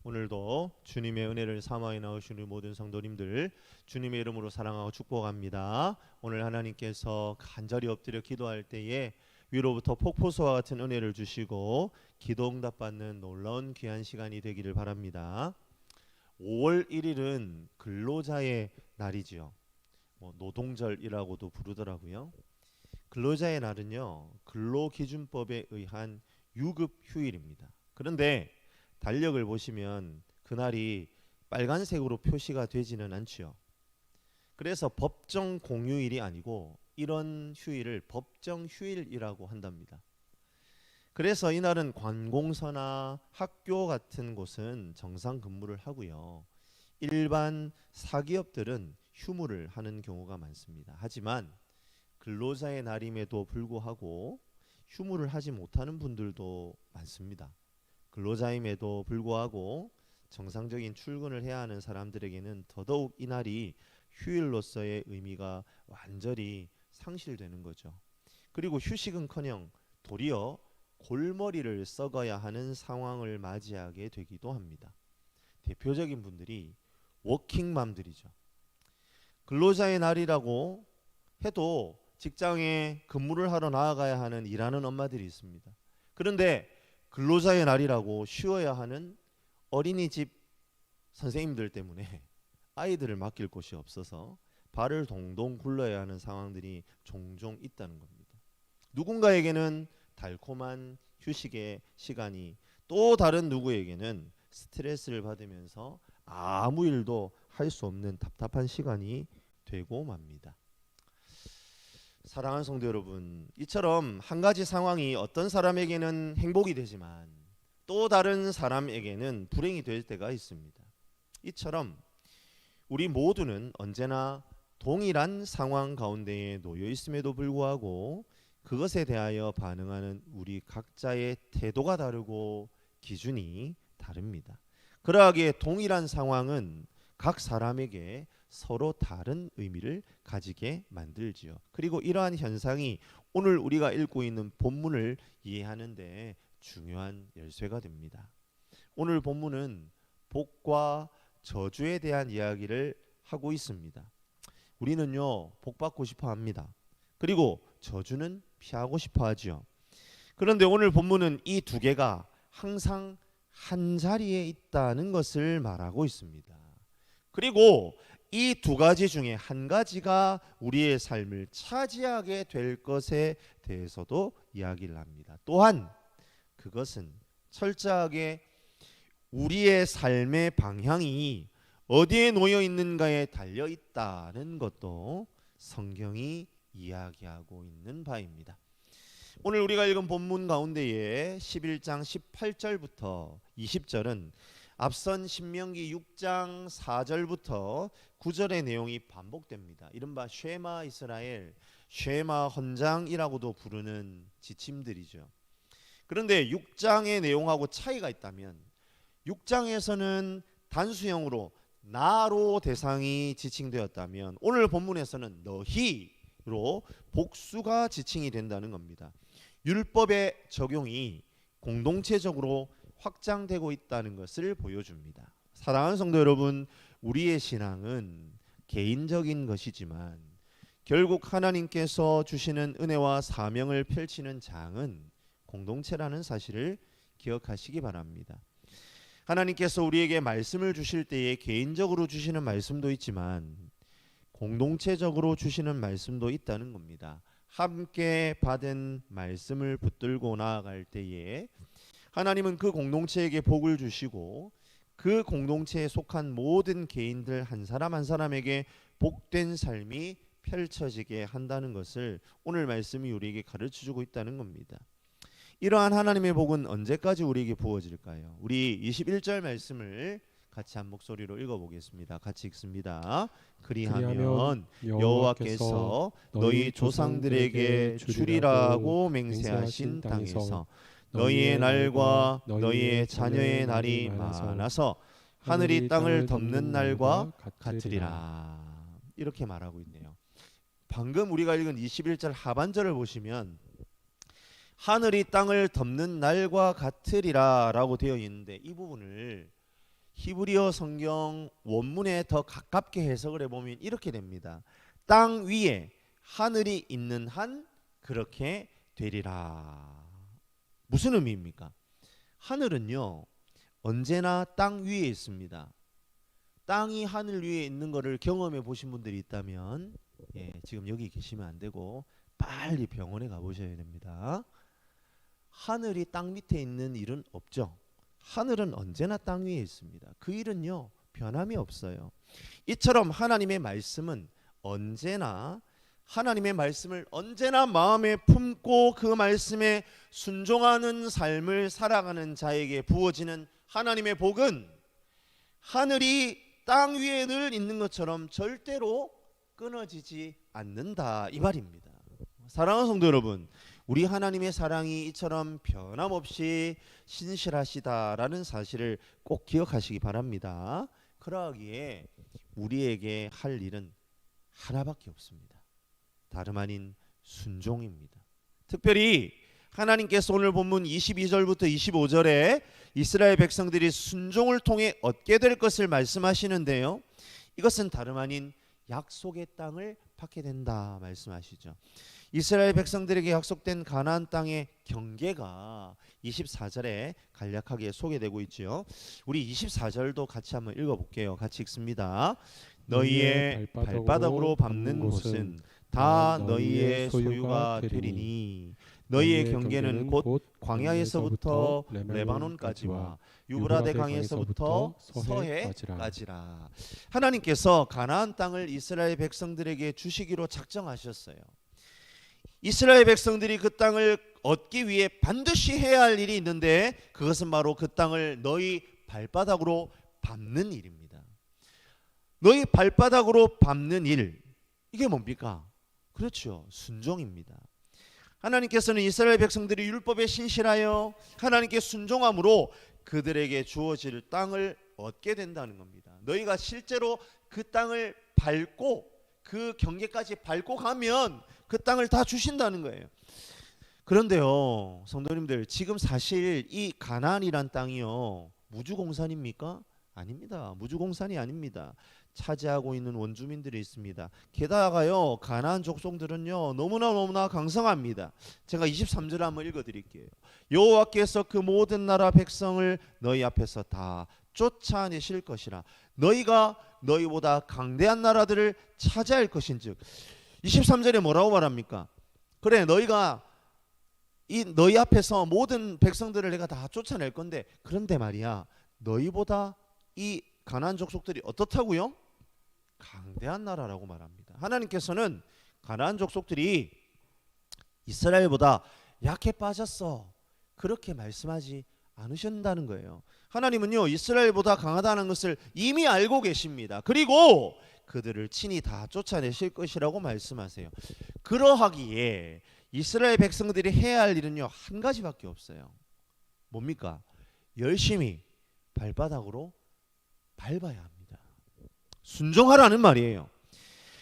오늘도 주님의 은혜를 사모하여 나오시는 모든 성도님들 주님의 이름으로 사랑하고 축복합니다. 오늘 하나님께서 간절히 엎드려 기도할 때에 위로부터 폭포수와 같은 은혜를 주시고 기도 응답받는 놀라운 귀한 시간이 되기를 바랍니다. 5월 1일은 근로자의 날이지요. 노동절이라고도 부르더라고요. 근로자의 날은요, 근로기준법에 의한 유급 휴일입니다. 그런데 달력을 보시면 그날이 빨간색으로 표시가 되지는 않지요. 그래서 법정 공휴일이 아니고 이런 휴일을 법정 휴일이라고 한답니다. 그래서 이날은 관공서나 학교 같은 곳은 정상 근무를 하고요. 일반 사기업들은 휴무를 하는 경우가 많습니다. 하지만 근로자의 날임에도 불구하고 휴무를 하지 못하는 분들도 많습니다. 근로자임에도 불구하고 정상적인 출근을 해야 하는 사람들에게는 더더욱 이날이 휴일로서의 의미가 완전히 상실되는 거죠. 그리고 휴식은커녕 도리어 골머리를 썩어야 하는 상황을 맞이하게 되기도 합니다. 대표적인 분들이 워킹맘들이죠. 근로자의 날이라고 해도 직장에 근무를 하러 나아가야 하는 일하는 엄마들이 있습니다. 그런데 근로자의 날이라고 쉬어야 하는 어린이집 선생님들 때문에 아이들을 맡길 곳이 없어서 발을 동동 굴러야 하는 상황들이 종종 있다는 겁니다. 누군가에게는 달콤한 휴식의 시간이, 또 다른 누구에게는 스트레스를 받으면서 아무 일도 할 수 없는 답답한 시간이 되고 맙니다. 사랑하는 성도 여러분, 이처럼 한 가지 상황이 어떤 사람에게는 행복이 되지만 또 다른 사람에게는 불행이 될 때가 있습니다. 이처럼 우리 모두는 언제나 동일한 상황 가운데에 놓여 있음에도 불구하고 그것에 대하여 반응하는 우리 각자의 태도가 다르고 기준이 다릅니다. 그러하기에 동일한 상황은 각 사람에게 서로 다른 의미를 가지게 만들지요. 그리고 이러한 현상이 오늘 우리가 읽고 있는 본문을 이해하는 데 중요한 열쇠가 됩니다. 오늘 본문은 복과 저주에 대한 이야기를 하고 있습니다. 우리는요, 복 받고 싶어 합니다. 그리고 저주는 피하고 싶어 하지요. 그런데 오늘 본문은 이 두 개가 항상 한 자리에 있다는 것을 말하고 있습니다. 그리고 이 두 가지 중에 한 가지가 우리의 삶을 차지하게 될 것에 대해서도 이야기를 합니다. 또한 그것은 철저하게 우리의 삶의 방향이 어디에 놓여 있는가에 달려 있다는 것도 성경이 이야기하고 있는 바입니다. 오늘 우리가 읽은 본문 가운데에 11장 18절부터 20절은 앞선 신명기 6장 4절부터 9절의 내용이 반복됩니다. 이른바 쉐마 이스라엘, 쉐마 헌장이라고도 부르는 지침들이죠. 그런데 6장의 내용하고 차이가 있다면 6장에서는 단수형으로 나로 대상이 지칭되었다면 오늘 본문에서는 너희로 복수가 지칭이 된다는 겁니다. 율법의 적용이 공동체적으로 확장되고 있다는 것을 보여줍니다. 사랑하는 성도 여러분, 우리의 신앙은 개인적인 것이지만 결국 하나님께서 주시는 은혜와 사명을 펼치는 장은 공동체라는 사실을 기억하시기 바랍니다. 하나님께서 우리에게 말씀을 주실 때에 개인적으로 주시는 말씀도 있지만 공동체적으로 주시는 말씀도 있다는 겁니다. 함께 받은 말씀을 붙들고 나아갈 때에 하나님은 그 공동체에게 복을 주시고 그 공동체에 속한 모든 개인들 한 사람 한 사람에게 복된 삶이 펼쳐지게 한다는 것을 오늘 말씀이 우리에게 가르쳐주고 있다는 겁니다. 이러한 하나님의 복은 언제까지 우리에게 부어질까요? 우리 21절 말씀을 같이 한 목소리로 읽어보겠습니다. 같이 읽습니다. 그리하면 여호와께서 너희 조상들에게 주리라고 맹세하신 땅에서 너희의 날과 너희의 자녀의 날이 많아서 하늘이 땅을 덮는 날과 같으리라. 이렇게 말하고 있네요. 방금 우리가 읽은 21절 하반절을 보시면 하늘이 땅을 덮는 날과 같으리라 라고 되어 있는데 이 부분을 히브리어 성경 원문에 더 가깝게 해석을 해보면 이렇게 됩니다. 땅 위에 하늘이 있는 한 그렇게 되리라. 무슨 의미입니까? 하늘은요 언제나 땅 위에 있습니다. 땅이 하늘 위에 있는 것을 경험해 보신 분들이 있다면 지금 여기 계시면 안 되고 빨리 병원에 가보셔야 됩니다. 하늘이 땅 밑에 있는 일은 없죠. 하늘은 언제나 땅 위에 있습니다. 그 일은요 변함이 없어요. 이처럼 하나님의 말씀은 언제나 하나님의 말씀을 언제나 마음에 품고 그 말씀에 순종하는 삶을 살아가는 자에게 부어지는 하나님의 복은 하늘이 땅 위에 늘 있는 것처럼 절대로 끊어지지 않는다 이 말입니다. 사랑하는 성도 여러분, 우리 하나님의 사랑이 이처럼 변함없이 신실하시다라는 사실을 꼭 기억하시기 바랍니다. 그러하기에 우리에게 할 일은 하나밖에 없습니다. 다름 아닌 순종입니다. 특별히 하나님께서 오늘 본문 22절부터 25절에 이스라엘 백성들이 순종을 통해 얻게 될 것을 말씀하시는데요. 이것은 다름 아닌 약속의 땅을 받게 된다 말씀하시죠. 이스라엘 백성들에게 약속된 가나안 땅의 경계가 24절에 간략하게 소개되고 있죠. 우리 24절도 같이 한번 읽어볼게요. 같이 읽습니다. 너희의 발바닥으로 밟는 곳은 다 너희의 소유가 되리니 너희의 경계는 곧 광야에서부터 레바논까지와 유브라데 강에서부터 서해까지라. 하나님께서 가나안 땅을 이스라엘 백성들에게 주시기로 작정하셨어요. 이스라엘 백성들이 그 땅을 얻기 위해 반드시 해야 할 일이 있는데 그것은 바로 그 땅을 너희 발바닥으로 밟는 일입니다. 너희 발바닥으로 밟는 일, 이게 뭡니까? 그렇죠, 순종입니다. 하나님께서는 이스라엘 백성들이 율법에 신실하여 하나님께 순종함으로 그들에게 주어질 땅을 얻게 된다는 겁니다. 너희가 실제로 그 땅을 밟고 그 경계까지 밟고 가면 그 땅을 다 주신다는 거예요. 그런데요 성도님들, 지금 사실 이 가나안이란 땅이요 무주공산입니까? 아닙니다. 무주공산이 아닙니다. 차지하고 있는 원주민들이 있습니다. 게다가요 가나안 족속들은요 너무나 강성합니다. 제가 23절을 한번 읽어드릴게요. 여호와께서 그 모든 나라 백성을 너희 앞에서 다 쫓아내실 것이라. 너희가 너희보다 강대한 나라들을 차지할 것인즉. 23절에 뭐라고 말합니까? 그래, 너희가 너희 앞에서 모든 백성들을 내가 다 쫓아낼 건데, 그런데 말이야 너희보다 이 가나안 족속들이 어떻다고요? 강대한 나라라고 말합니다. 하나님께서는 가나안 족속들이 이스라엘보다 약해 빠졌어 그렇게 말씀하지 않으신다는 거예요. 하나님은요 이스라엘보다 강하다는 것을 이미 알고 계십니다. 그리고 그들을 친히 다 쫓아내실 것이라고 말씀하세요. 그러하기에 이스라엘 백성들이 해야 할 일은요 한 가지밖에 없어요. 뭡니까? 열심히 발바닥으로 밟아야 합니다. 순종하라는 말이에요.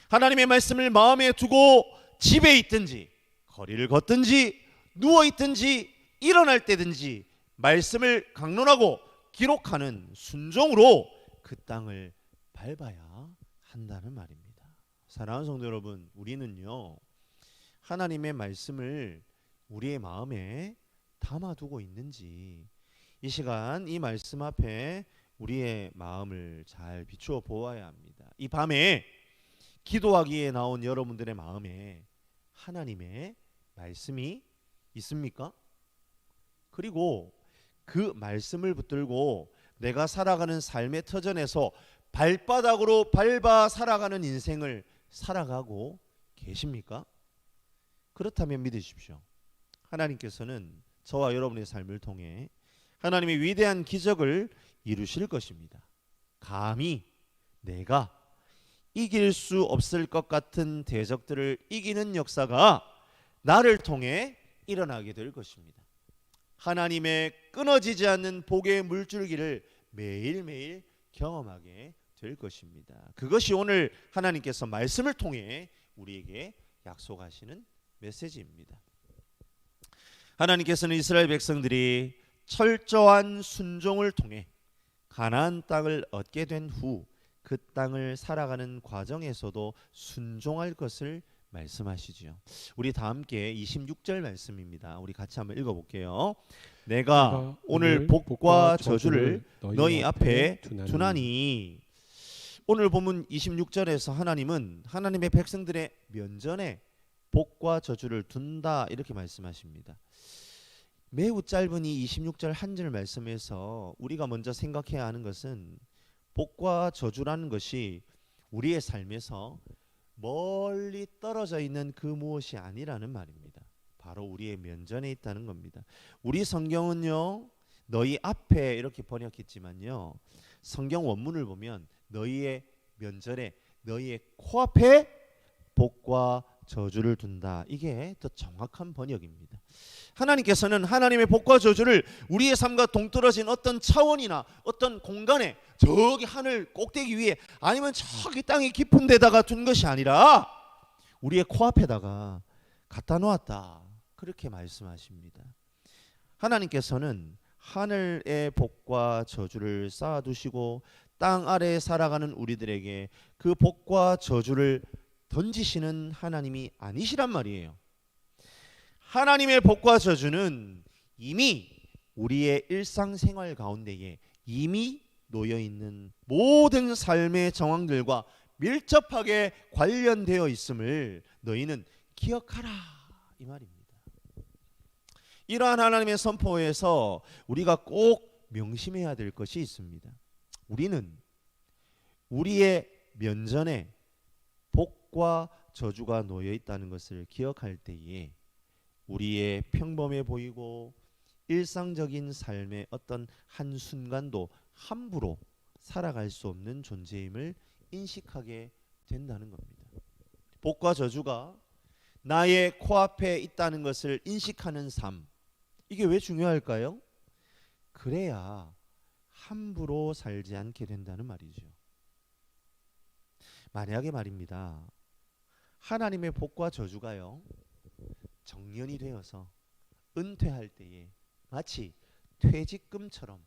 하나님의 말씀을 마음에 두고 집에 있든지 거리를 걷든지 누워 있든지 일어날 때든지 말씀을 강론하고 기록하는 순종으로 그 땅을 밟아야 한다는 말입니다. 사랑하는 성도 여러분, 우리는요 하나님의 말씀을 우리의 마음에 담아두고 있는지 이 시간 이 말씀 앞에 우리의 마음을 잘 비추어 보아야 합니다. 이 밤에 기도하기에 나온 여러분들의 마음에 하나님의 말씀이 있습니까? 그리고 그 말씀을 붙들고 내가 살아가는 삶의 터전에서 발바닥으로 밟아 살아가는 인생을 살아가고 계십니까? 그렇다면 믿으십시오. 하나님께서는 저와 여러분의 삶을 통해 하나님의 위대한 기적을 이루실 것입니다. 감히 내가 이길 수 없을 것 같은 대적들을 이기는 역사가 나를 통해 일어나게 될 것입니다. 하나님의 끊어지지 않는 복의 물줄기를 매일매일 경험하게 될 것입니다. 그것이 오늘 하나님께서 말씀을 통해 우리에게 약속하시는 메시지입니다. 하나님께서는 이스라엘 백성들이 철저한 순종을 통해 가나안 땅을 얻게 된 후 그 땅을 살아가는 과정에서도 순종할 것을 말씀하시지요. 우리 다 함께 26절 말씀입니다. 우리 같이 한번 읽어볼게요. 내가 오늘 복과 저주를 너희 앞에 두나니. 오늘 본문 26절에서 하나님은 하나님의 백성들의 면전에 복과 저주를 둔다 이렇게 말씀하십니다. 매우 짧은 이 26절 한 절 말씀에서 우리가 먼저 생각해야 하는 것은 복과 저주라는 것이 우리의 삶에서 멀리 떨어져 있는 그 무엇이 아니라는 말입니다. 바로 우리의 면전에 있다는 겁니다. 우리 성경은요, 너희 앞에 이렇게 번역했지만요, 성경 원문을 보면 너희의 면전에, 너희의 코앞에 복과 저주를 둔다. 이게 더 정확한 번역입니다. 하나님께서는 하나님의 복과 저주를 우리의 삶과 동떨어진 어떤 차원이나 어떤 공간에, 저기 하늘 꼭대기 위에, 아니면 저기 땅의 깊은 데다가 둔 것이 아니라 우리의 코앞에다가 갖다 놓았다. 그렇게 말씀하십니다. 하나님께서는 하늘의 복과 저주를 쌓아두시고 땅 아래에 살아가는 우리들에게 그 복과 저주를 던지시는 하나님이 아니시란 말이에요. 하나님의 복과 저주는 이미 우리의 일상생활 가운데에 이미 놓여있는 모든 삶의 정황들과 밀접하게 관련되어 있음을 너희는 기억하라, 이 말입니다. 이러한 하나님의 선포에서 우리가 꼭 명심해야 될 것이 있습니다. 우리는 우리의 면전에 복과 저주가 놓여 있다는 것을 기억할 때에 우리의 평범해 보이고 일상적인 삶의 어떤 한순간도 함부로 살아갈 수 없는 존재임을 인식하게 된다는 겁니다. 복과 저주가 나의 코앞에 있다는 것을 인식하는 삶, 이게 왜 중요할까요? 그래야 함부로 살지 않게 된다는 말이죠. 만약에 말입니다, 하나님의 복과 저주가요, 정년이 되어서 은퇴할 때에 마치 퇴직금처럼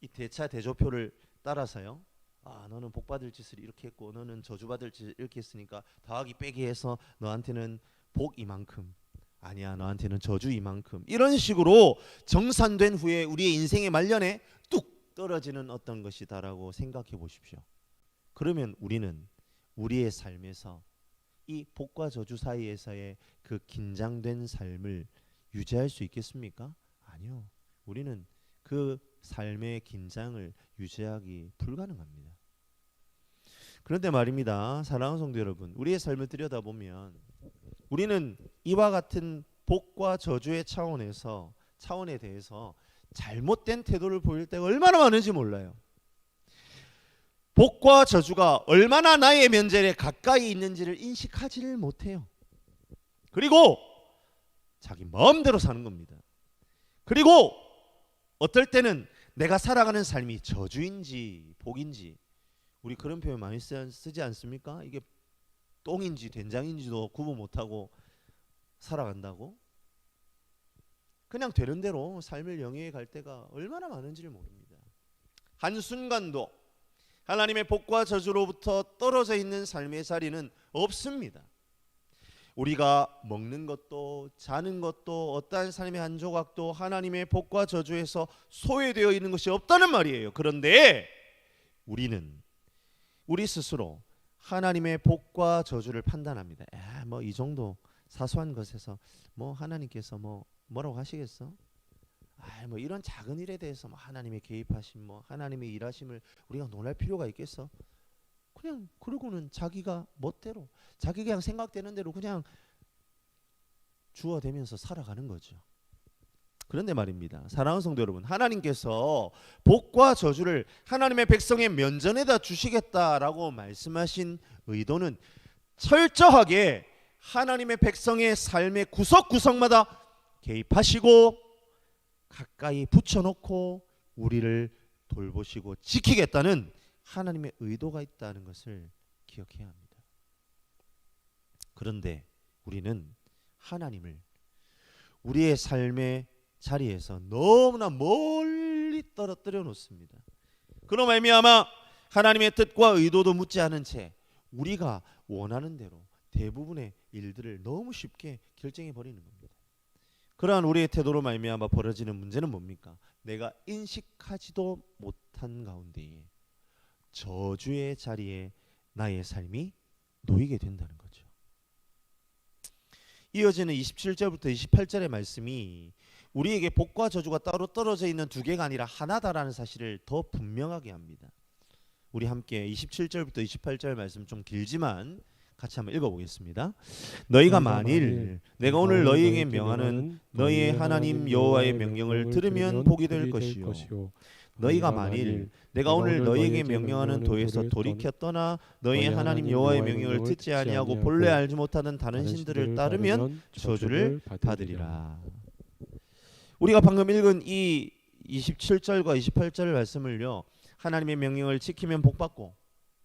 이 대차 대조표를 따라서요, 너는 복 받을 짓을 이렇게 했고 너는 저주 받을 짓을 이렇게 했으니까 더하기 빼기 해서 너한테는 복 이만큼, 아니야 너한테는 저주 이만큼, 이런 식으로 정산된 후에 우리의 인생의 말년에 뚝 떨어지는 어떤 것이다라고 생각해 보십시오. 그러면 우리는 우리의 삶에서 이 복과 저주 사이에서의 그 긴장된 삶을 유지할 수 있겠습니까? 아니요. 우리는 그 삶의 긴장을 유지하기 불가능합니다. 그런데 말입니다, 사랑하는 성도 여러분, 우리의 삶을 들여다보면 우리는 이와 같은 복과 저주의 차원에 대해서 잘못된 태도를 보일 때가 얼마나 많은지 몰라요. 복과 저주가 얼마나 나의 면전에 가까이 있는지를 인식하지를 못해요. 그리고 자기 마음대로 사는 겁니다. 그리고 어떨 때는 내가 살아가는 삶이 저주인지 복인지, 우리 그런 표현 많이 쓰지 않습니까? 이게 똥인지 된장인지도 구분 못하고 살아간다고? 그냥 되는 대로 삶을 영위해 갈 때가 얼마나 많은지를 모릅니다. 한순간도 하나님의 복과 저주로부터 떨어져 있는 삶의 자리는 없습니다. 우리가 먹는 것도 자는 것도 어떠한 삶의 한 조각도 하나님의 복과 저주에서 소외되어 있는 것이 없다는 말이에요. 그런데 우리는 우리 스스로 하나님의 복과 저주를 판단합니다. 뭐 이 정도 사소한 것에서 뭐 하나님께서 뭐라고 하시겠어? 뭐 이런 작은 일에 대해서 뭐 하나님의 개입하심, 뭐 하나님의 일하심을 우리가 논할 필요가 있겠어? 그냥 그러고는 자기가 멋대로, 자기 그냥 생각되는 대로 그냥 주어대면서 살아가는 거죠. 그런데 말입니다, 사랑하는 성도 여러분, 하나님께서 복과 저주를 하나님의 백성의 면전에다 주시겠다라고 말씀하신 의도는 철저하게 하나님의 백성의 삶의 구석구석마다 개입하시고 가까이 붙여놓고 우리를 돌보시고 지키겠다는 하나님의 의도가 있다는 것을 기억해야 합니다. 그런데 우리는 하나님을 우리의 삶의 자리에서 너무나 멀리 떨어뜨려 놓습니다. 그로 말미암아 하나님의 뜻과 의도도 묻지 않은 채 우리가 원하는 대로 대부분의 일들을 너무 쉽게 결정해 버리는 겁니다. 그러한 우리의 태도로 말미암아 벌어지는 문제는 뭡니까? 내가 인식하지도 못한 가운데에 저주의 자리에 나의 삶이 놓이게 된다는 거죠. 이어지는 27절부터 28절의 말씀이 우리에게 복과 저주가 따로 떨어져 있는 두 개가 아니라 하나다라는 사실을 더 분명하게 합니다. 우리 함께 27절부터 28절 말씀 좀 길지만 같이 한번 읽어보겠습니다. 너희가 만일 내가 오늘 너희에게 명하는 너희의 하나님 여호와의 명령을 들으면 복이 될 것이요 너희가 만일 내가 오늘 너희에게 명령하는 도에서 돌이켜 떠나 너희의 하나님 여호와의 명령을 듣지 아니하고 본래 알지 못하는 다른 신들을 따르면 저주를 받으리라. 우리가 방금 읽은 이 27절과 28절 말씀을요, 하나님의 명령을 지키면 복받고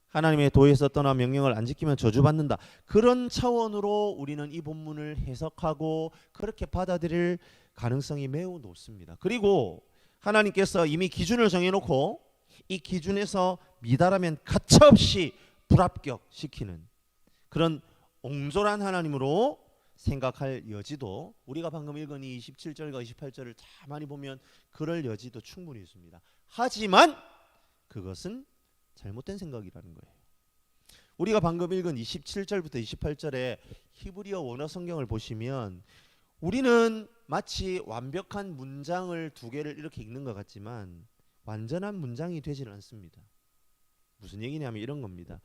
하나님의 도에서 떠나 명령을 안 지키면 저주받는다, 그런 차원으로 우리는 이 본문을 해석하고 그렇게 받아들일 가능성이 매우 높습니다. 그리고 하나님께서 이미 기준을 정해놓고 이 기준에서 미달하면 가차없이 불합격시키는 그런 옹졸한 하나님으로 생각할 여지도, 우리가 방금 읽은 이 27절과 28절을 가만히 보면 그럴 여지도 충분히 있습니다. 하지만 그것은 잘못된 생각이라는 거예요. 우리가 방금 읽은 27절부터 28절의 히브리어 원어 성경을 보시면 우리는 마치 완벽한 문장을 두 개를 이렇게 읽는 것 같지만 완전한 문장이 되지는 않습니다. 무슨 얘기냐면 이런 겁니다.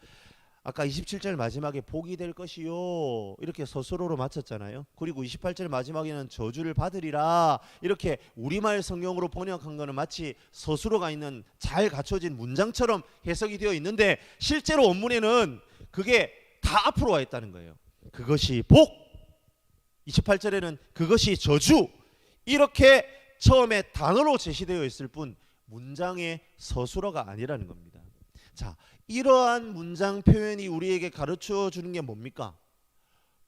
아까 27절 마지막에 복이 될 것이요 이렇게 서술어로 마쳤잖아요. 그리고 28절 마지막에는 저주를 받으리라 이렇게 우리말 성경으로 번역한 거는 마치 서술어가 있는 잘 갖춰진 문장처럼 해석이 되어 있는데 실제로 원문에는 그게 다 앞으로 와 있다는 거예요. 그것이 복, 28절에는 그것이 저주, 이렇게 처음에 단어로 제시되어 있을 뿐 문장의 서술어가 아니라는 겁니다. 자, 이러한 문장 표현이 우리에게 가르쳐 주는 게 뭡니까?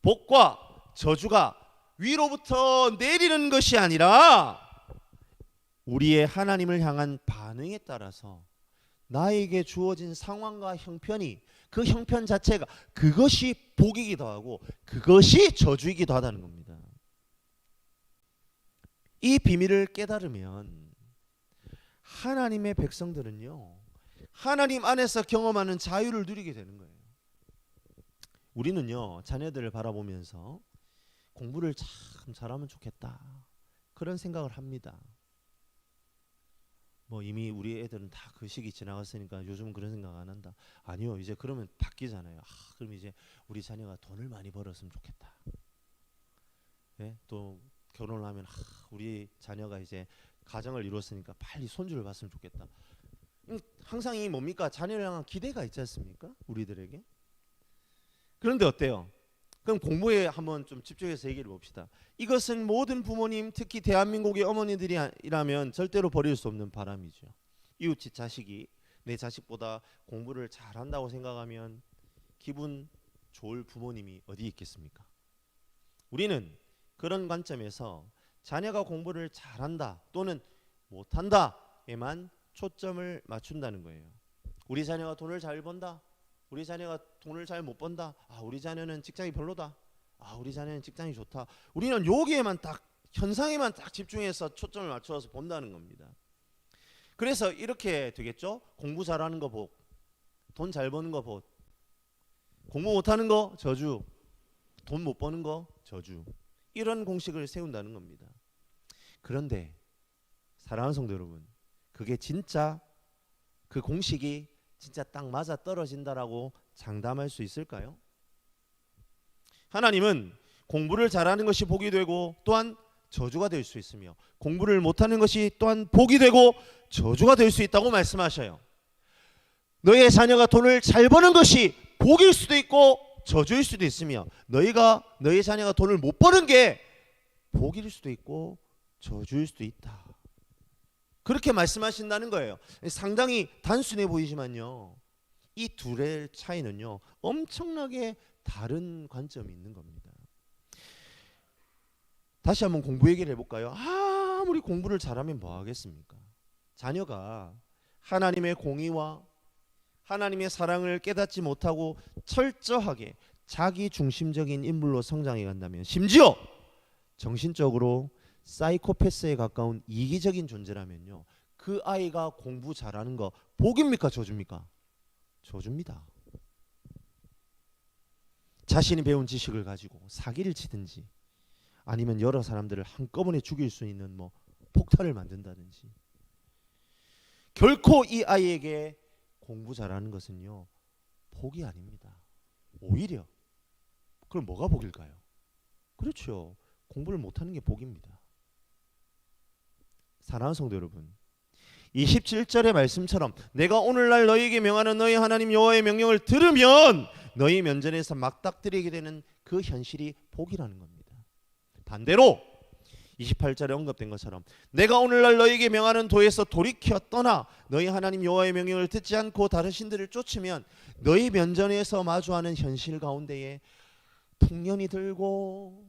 복과 저주가 위로부터 내리는 것이 아니라 우리의 하나님을 향한 반응에 따라서 나에게 주어진 상황과 형편이, 그 형편 자체가 그것이 복이기도 하고 그것이 저주이기도 하다는 겁니다. 이 비밀을 깨달으면 하나님의 백성들은요, 하나님 안에서 경험하는 자유를 누리게 되는 거예요. 우리는요, 자녀들을 바라보면서 공부를 참 잘하면 좋겠다 그런 생각을 합니다. 뭐 이미 우리 애들은 다 그 시기 지나갔으니까 요즘은 그런 생각 안 한다. 아니요, 이제 그러면 바뀌잖아요. 그럼 이제 우리 자녀가 돈을 많이 벌었으면 좋겠다. 네? 또 결혼을 하면 우리 자녀가 이제 가정을 이뤘으니까 빨리 손주를 봤으면 좋겠다. 항상 이 뭡니까? 자녀를 향한 기대가 있지 않습니까? 우리들에게. 그런데 어때요? 그럼 공부에 한번 좀 집중해서 얘기를 봅시다. 이것은 모든 부모님, 특히 대한민국의 어머니들이라면 절대로 버릴 수 없는 바람이죠. 이웃집 자식이 내 자식보다 공부를 잘한다고 생각하면 기분 좋을 부모님이 어디 있겠습니까? 우리는 그런 관점에서 자녀가 공부를 잘한다 또는 못한다에만 초점을 맞춘다는 거예요. 우리 자녀가 돈을 잘 번다, 우리 자녀가 돈을 잘 못 번다, 우리 자녀는 직장이 별로다, 우리 자녀는 직장이 좋다, 우리는 여기에만 딱, 현상에만 딱 집중해서 초점을 맞춰서 본다는 겁니다. 그래서 이렇게 되겠죠. 공부 잘하는 거 복, 돈 잘 버는 거 복, 공부 못하는 거 저주, 돈 못 버는 거 저주, 이런 공식을 세운다는 겁니다. 그런데 사랑하는 성도 여러분, 그게 진짜 그 공식이 진짜 딱 맞아 떨어진다라고 장담할 수 있을까요? 하나님은 공부를 잘하는 것이 복이 되고 또한 저주가 될 수 있으며 공부를 못하는 것이 또한 복이 되고 저주가 될 수 있다고 말씀하셔요. 너의 자녀가 돈을 잘 버는 것이 복일 수도 있고 저주일 수도 있으며 너의 자녀가 돈을 못 버는 게 복일 수도 있고 저주일 수도 있다, 그렇게 말씀하신다는 거예요. 상당히 단순해 보이지만요, 이 둘의 차이는요 엄청나게 다른 관점이 있는 겁니다. 다시 한번 공부 얘기를 해볼까요? 아무리 공부를 잘하면 뭐 하겠습니까? 자녀가 하나님의 공의와 하나님의 사랑을 깨닫지 못하고 철저하게 자기 중심적인 인물로 성장해 간다면, 심지어 정신적으로 사이코패스에 가까운 이기적인 존재라면요, 그 아이가 공부 잘하는 거 복입니까 저주입니까? 저주입니다. 자신이 배운 지식을 가지고 사기를 치든지 아니면 여러 사람들을 한꺼번에 죽일 수 있는 폭탄을 만든다든지, 결코 이 아이에게 공부 잘하는 것은요 복이 아닙니다. 오히려 그럼 뭐가 복일까요? 그렇죠, 공부를 못하는 게 복입니다. 사랑하는 성도 여러분, 27절의 말씀처럼 내가 오늘날 너희에게 명하는 너희 하나님 여호와의 명령을 들으면 너희 면전에서 막닥뜨리게 되는 그 현실이 복이라는 겁니다. 반대로 28절에 언급된 것처럼 내가 오늘날 너희에게 명하는 도에서 돌이켜 떠나 너희 하나님 여호와의 명령을 듣지 않고 다른 신들을 쫓으면 너희 면전에서 마주하는 현실 가운데에 풍년이 들고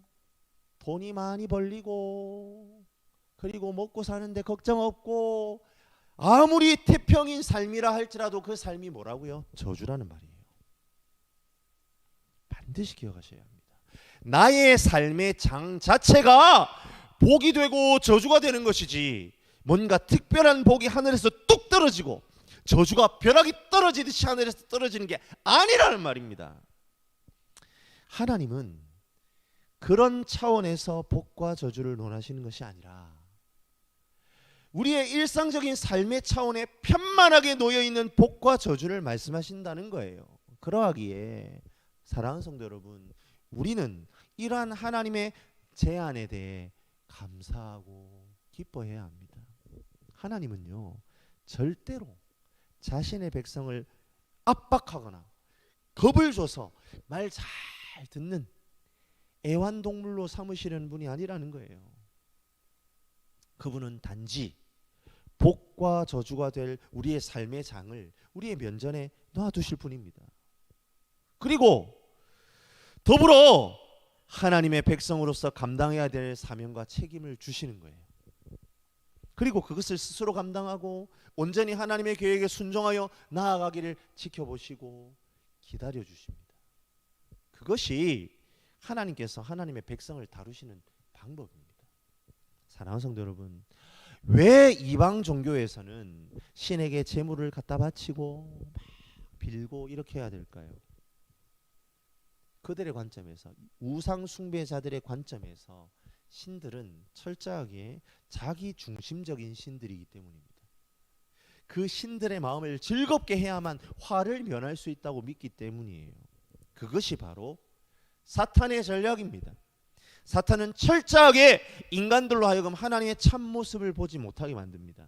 돈이 많이 벌리고 그리고 먹고 사는데 걱정 없고 아무리 태평인 삶이라 할지라도 그 삶이 뭐라고요? 저주라는 말이에요. 반드시 기억하셔야 합니다. 나의 삶의 장 자체가 복이 되고 저주가 되는 것이지, 뭔가 특별한 복이 하늘에서 뚝 떨어지고 저주가 벼락이 떨어지듯이 하늘에서 떨어지는 게 아니라는 말입니다. 하나님은 그런 차원에서 복과 저주를 논하시는 것이 아니라 우리의 일상적인 삶의 차원에 편만하게 놓여있는 복과 저주를 말씀하신다는 거예요. 그러하기에 사랑하는 성도 여러분, 우리는 이러한 하나님의 제안에 대해 감사하고 기뻐해야 합니다. 하나님은요 절대로 자신의 백성을 압박하거나 겁을 줘서 말 잘 듣는 애완동물로 삼으시려는 분이 아니라는 거예요. 그분은 단지 복과 저주가 될 우리의 삶의 장을 우리의 면전에 놔두실 분입니다. 그리고 더불어 하나님의 백성으로서 감당해야 될 사명과 책임을 주시는 거예요. 그리고 그것을 스스로 감당하고 온전히 하나님의 계획에 순종하여 나아가기를 지켜보시고 기다려 주십니다. 그것이 하나님께서 하나님의 백성을 다루시는 방법입니다. 사랑하는 성도 여러분, 왜 이방 종교에서는 신에게 제물을 갖다 바치고 막 빌고 이렇게 해야 될까요? 그들의 관점에서, 우상 숭배자들의 관점에서 신들은 철저하게 자기 중심적인 신들이기 때문입니다. 그 신들의 마음을 즐겁게 해야만 화를 면할 수 있다고 믿기 때문이에요. 그것이 바로 사탄의 전략입니다. 사탄은 철저하게 인간들로 하여금 하나님의 참모습을 보지 못하게 만듭니다.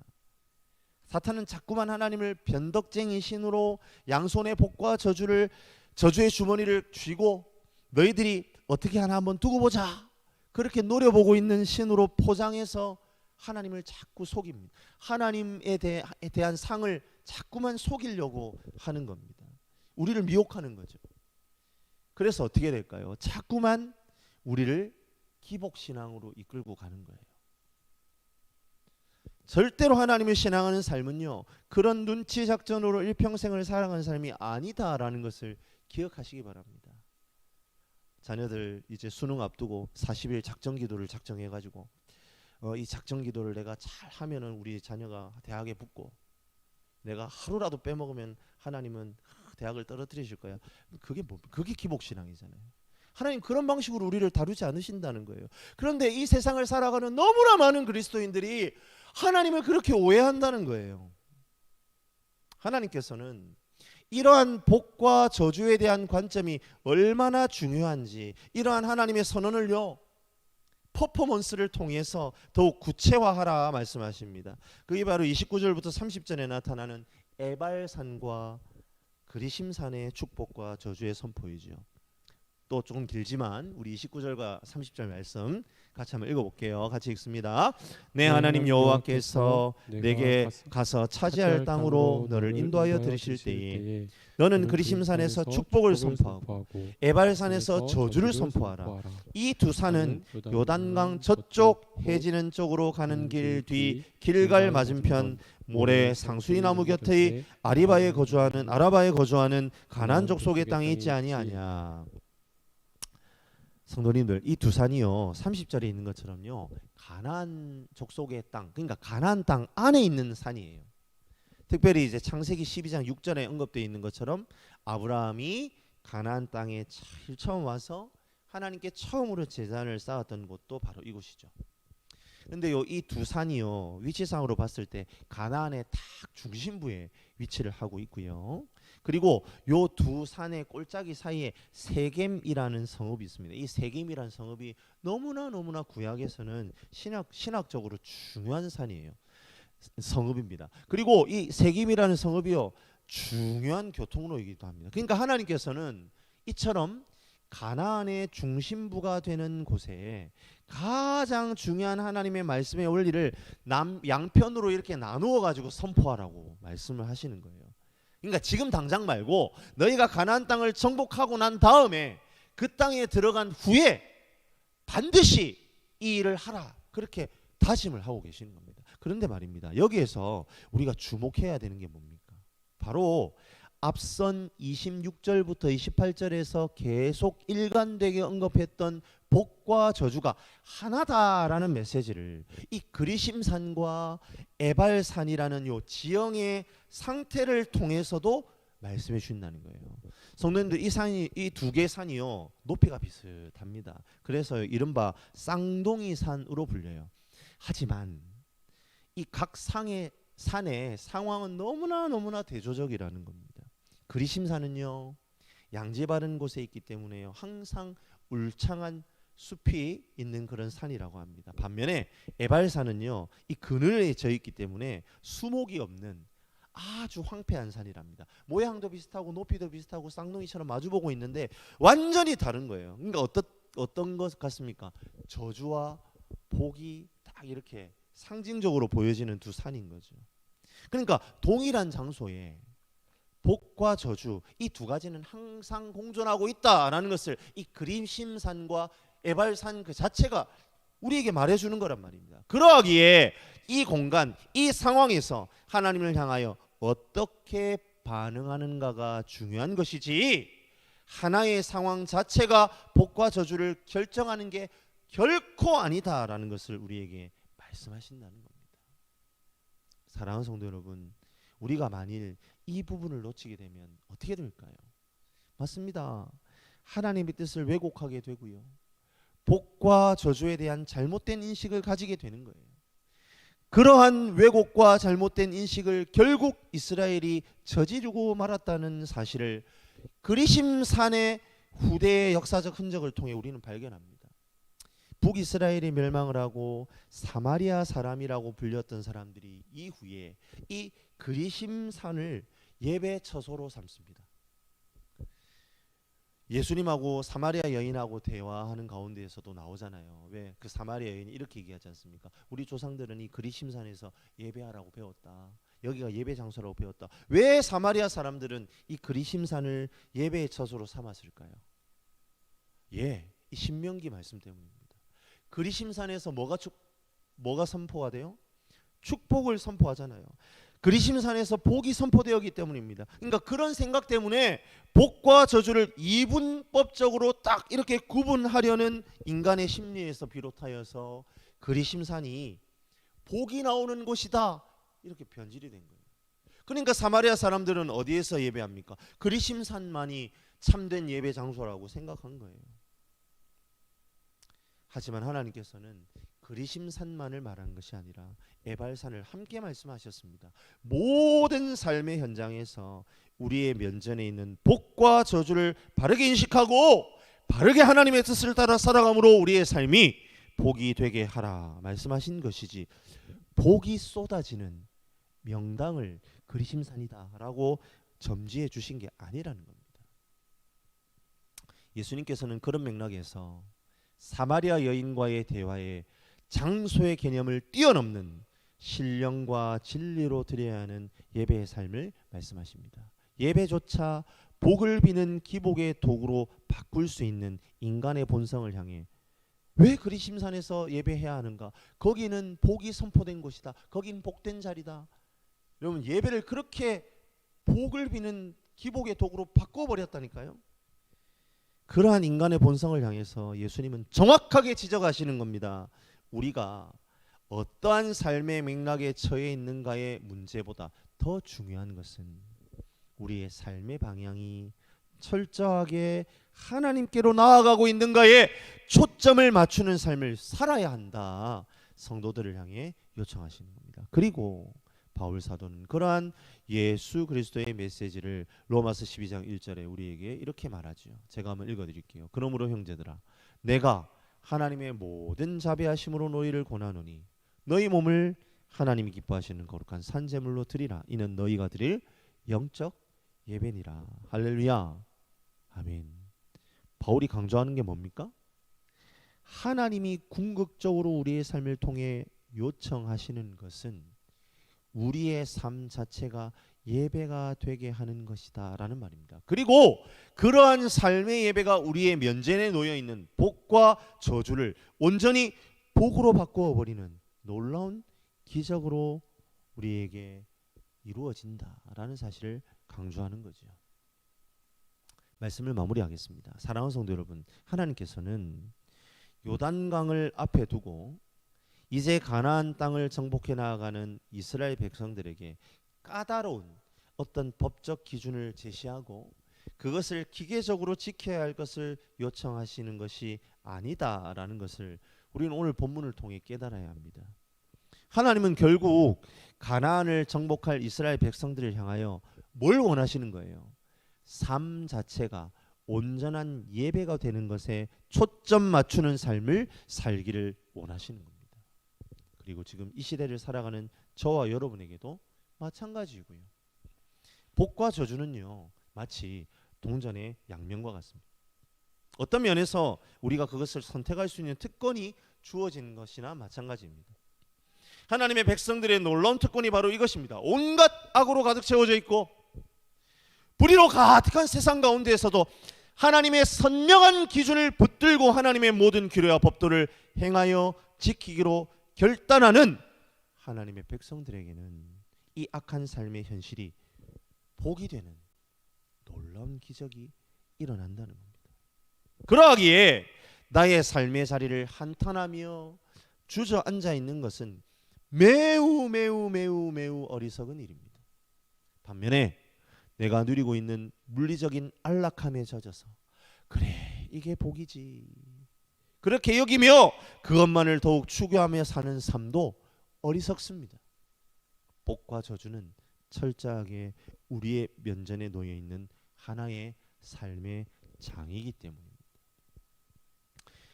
사탄은 자꾸만 하나님을 변덕쟁이 신으로 양손의 복과 저주의 주머니를 쥐고 너희들이 어떻게 하나 한번 두고 보자, 그렇게 노려보고 있는 신으로 포장해서 하나님을 자꾸 속입니다. 하나님에 대한 상을 자꾸만 속이려고 하는 겁니다. 우리를 미혹하는 거죠. 그래서 어떻게 될까요? 자꾸만 우리를 기복신앙으로 이끌고 가는 거예요. 절대로 하나님을 신앙하는 삶은요 그런 눈치 작전으로 일평생을 살아가는 삶이 아니다라는 것을 기억하시기 바랍니다. 자녀들 이제 수능 앞두고 40일 작전 기도를 작정해 가지고 이 작전 기도를 내가 잘 하면은 우리 자녀가 대학에 붙고 내가 하루라도 빼먹으면 하나님은 대학을 떨어뜨리실 거야. 그게 기복신앙이잖아요. 하나님 그런 방식으로 우리를 다루지 않으신다는 거예요. 그런데 이 세상을 살아가는 너무나 많은 그리스도인들이 하나님을 그렇게 오해한다는 거예요. 하나님께서는 이러한 복과 저주에 대한 관점이 얼마나 중요한지 이러한 하나님의 선언을요 퍼포먼스를 통해서 더욱 구체화하라 말씀하십니다. 그게 바로 29절부터 30절에 나타나는 에발산과 그리심산의 축복과 저주의 선포이죠. 또 조금 길지만 우리 29절과 30절 말씀 같이 한번 읽어볼게요. 같이 읽습니다. 내 하나님 여호와께서 내게 가서 차지할 땅으로 너를 인도하여 들이실 때에 너는 그리심산에서 축복을 선포하고 에발산에서 저주를 선포하라. 이 두 산은 요단강 저쪽 해지는 쪽으로 가는 길 뒤 길갈 맞은편 모래 상수리 나무 곁의 아라바에 거주하는 가나안 족속의 땅에 있지 아니하냐. 성도님들, 이 두 산이요 30절에 있는 것처럼요 가나안 족속의 땅, 그러니까 가나안 땅 안에 있는 산이에요. 특별히 이제 창세기 12장 6절에 언급되어 있는 것처럼 아브라함이 가나안 땅에 제일 처음 와서 하나님께 처음으로 제단을 쌓았던 곳도 바로 이곳이죠. 근데요 이 두 산이요 위치상으로 봤을 때 가나안의 딱 중심부에 위치를 하고 있고요. 그리고 요 두 산의 꼴짜기 사이에 세겜이라는 성읍이 있습니다. 이 세겜이라는 성읍이 너무나 구약에서는 신학적으로 중요한 산이에요. 성읍입니다. 그리고 이 세겜이라는 성읍이요 중요한 교통로이기도 합니다. 그러니까 하나님께서는 이처럼 가나안의 중심부가 되는 곳에 가장 중요한 하나님의 말씀의 원리를 양편으로 이렇게 나누어 가지고 선포하라고 말씀을 하시는 거예요. 그러니까 지금 당장 말고 너희가 가나안 땅을 정복하고 난 다음에 그 땅에 들어간 후에 반드시 이 일을 하라, 그렇게 다짐을 하고 계시는 겁니다. 그런데 말입니다, 여기에서 우리가 주목해야 되는 게 뭡니까? 바로 앞선 26절부터 28절에서 계속 일관되게 언급했던 복과 저주가 하나다라는 메시지를 이 그리심산과 에발산이라는 요 지형의 상태를 통해서도 말씀해 주신다는 거예요. 성도님들, 이 두 개의 산이요 높이가 비슷합니다. 그래서 이른바 쌍둥이 산으로 불려요. 하지만 이 각 산의 상황은 너무나 대조적이라는 겁니다. 그리심산은요 양지 바른 곳에 있기 때문에요 항상 울창한 숲이 있는 그런 산이라고 합니다. 반면에 에발산은요 이 그늘에 져 있기 때문에 수목이 없는 아주 황폐한 산이랍니다. 모양도 비슷하고 높이도 비슷하고 쌍둥이처럼 마주보고 있는데 완전히 다른 거예요. 그러니까 어떤 것 같습니까? 저주와 복이 딱 이렇게 상징적으로 보여지는 두 산인 거죠. 그러니까 동일한 장소에 복과 저주, 이 두 가지는 항상 공존하고 있다라는 것을 이 그리심산과 에발산 그 자체가 우리에게 말해주는 거란 말입니다. 그러하기에 이 공간, 이 상황에서 하나님을 향하여 어떻게 반응하는가가 중요한 것이지, 하나의 상황 자체가 복과 저주를 결정하는 게 결코 아니다라는 것을 우리에게 말씀하신다는 겁니다. 사랑하는 성도 여러분, 우리가 만일 이 부분을 놓치게 되면 어떻게 될까요? 맞습니다. 하나님의 뜻을 왜곡하게 되고요. 복과 저주에 대한 잘못된 인식을 가지게 되는 거예요. 그러한 왜곡과 잘못된 인식을 결국 이스라엘이 저지르고 말았다는 사실을 그리심산의 후대의 역사적 흔적을 통해 우리는 발견합니다. 북이스라엘이 멸망을 하고 사마리아 사람이라고 불렸던 사람들이 이후에 이 그리심산을 예배 처소로 삼습니다. 예수님하고 사마리아 여인하고 대화하는 가운데에서도 나오잖아요. 왜? 그 사마리아 여인이 이렇게 얘기하지 않습니까? 우리 조상들은 이 그리심산에서 예배하라고 배웠다. 여기가 예배 장소라고 배웠다. 왜 사마리아 사람들은 이 그리심산을 예배의 처소로 삼았을까요? 이 신명기 말씀 때문입니다. 그리심산에서 뭐가 선포가 돼요? 축복을 선포하잖아요. 그리심산에서 복이 선포되었기 때문입니다. 그러니까 그런 생각 때문에 복과 저주를 이분법적으로 딱 이렇게 구분하려는 인간의 심리에서 비롯하여서 그리심산이 복이 나오는 곳이다 이렇게 변질이 된 거예요. 그러니까 사마리아 사람들은 어디에서 예배합니까? 그리심산만이 참된 예배 장소라고 생각한 거예요. 하지만 하나님께서는 그리심산만을 말하는 것이 아니라 에발산을 함께 말씀하셨습니다. 모든 삶의 현장에서 우리의 면전에 있는 복과 저주를 바르게 인식하고 바르게 하나님의 뜻을 따라 살아감으로 우리의 삶이 복이 되게 하라 말씀하신 것이지, 복이 쏟아지는 명당을 그리심산이다라고 점지해 주신 게 아니라는 겁니다. 예수님께서는 그런 맥락에서 사마리아 여인과의 대화에 장소의 개념을 뛰어넘는 신령과 진리로 드려야 하는 예배의 삶을 말씀하십니다. 예배조차 복을 비는 기복의 도구로 바꿀 수 있는 인간의 본성을 향해 왜 그리심산에서 예배해야 하는가? 거기는 복이 선포된 곳이다. 거긴 복된 자리다. 여러분, 예배를 그렇게 복을 비는 기복의 도구로 바꿔버렸다니까요. 그러한 인간의 본성을 향해서 예수님은 정확하게 지적하시는 겁니다. 우리가 어떠한 삶의 맥락에 처해 있는가의 문제보다 더 중요한 것은 우리의 삶의 방향이 철저하게 하나님께로 나아가고 있는가에 초점을 맞추는 삶을 살아야 한다. 성도들을 향해 요청하시는 겁니다. 그리고 바울 사도는 그러한 예수 그리스도의 메시지를 로마서 12장 1절에 우리에게 이렇게 말하죠. 제가 한번 읽어드릴게요. 그러므로 형제들아, 내가 하나님의 모든 자비하심으로 너희를 권하노니 너희 몸을 하나님이 기뻐하시는 거룩한 산제물로 드리라. 이는 너희가 드릴 영적 예배니라. 할렐루야. 아멘. 바울이 강조하는 게 뭡니까? 하나님이 궁극적으로 우리의 삶을 통해 요청하시는 것은 우리의 삶 자체가 예배가 되게 하는 것이다 라는 말입니다. 그리고 그러한 삶의 예배가 우리의 면전에 놓여 있는 복과 저주를 온전히 복으로 바꾸어 버리는 놀라운 기적으로 우리에게 이루어진다라는 사실을 강조하는 거죠. 말씀을 마무리하겠습니다. 사랑하는 성도 여러분, 하나님께서는 요단강을 앞에 두고 이제 가나안 땅을 정복해 나아가는 이스라엘 백성들에게 까다로운 어떤 법적 기준을 제시하고 그것을 기계적으로 지켜야 할 것을 요청하시는 것이 아니다라는 것을 우리는 오늘 본문을 통해 깨달아야 합니다. 하나님은 결국 가나안을 정복할 이스라엘 백성들을 향하여 뭘 원하시는 거예요? 삶 자체가 온전한 예배가 되는 것에 초점 맞추는 삶을 살기를 원하시는 겁니다. 그리고 지금 이 시대를 살아가는 저와 여러분에게도 마찬가지고요. 복과 저주는요, 마치 동전의 양면과 같습니다. 어떤 면에서 우리가 그것을 선택할 수 있는 특권이 주어진 것이나 마찬가지입니다. 하나님의 백성들의 놀라운 특권이 바로 이것입니다. 온갖 악으로 가득 채워져 있고 불의로 가득한 세상 가운데에서도 하나님의 선명한 기준을 붙들고 하나님의 모든 규례와 법도를 행하여 지키기로 결단하는 하나님의 백성들에게는 이 악한 삶의 현실이 복이 되는 놀라운 기적이 일어난다는 겁니다. 그러하기에 나의 삶의 자리를 한탄하며 주저앉아 있는 것은 매우 어리석은 일입니다. 반면에 내가 누리고 있는 물리적인 안락함에 젖어서 그래 이게 복이지 그렇게 여기며 그것만을 더욱 추구하며 사는 삶도 어리석습니다. 복과 저주는 철저하게 우리의 면전에 놓여 있는 하나의 삶의 장이기 때문입니다.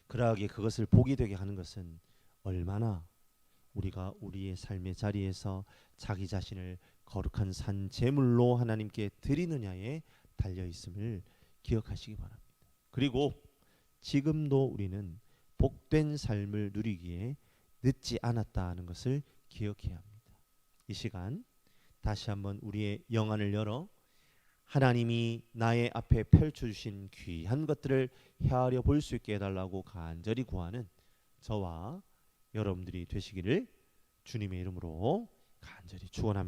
그러하기에 그것을 복이 되게 하는 것은 얼마나 우리가 우리의 삶의 자리에서 자기 자신을 거룩한 산 제물로 하나님께 드리느냐에 달려 있음을 기억하시기 바랍니다. 그리고 지금도 우리는 복된 삶을 누리기에 늦지 않았다는 것을 기억해야 합니다. 이 시간 다시 한번 우리의 영안을 열어 하나님이 나의 앞에 펼쳐주신 귀한 것들을 헤아려 볼 수 있게 해달라고 간절히 구하는 저와 여러분들이 되시기를 주님의 이름으로 간절히 축원합니다.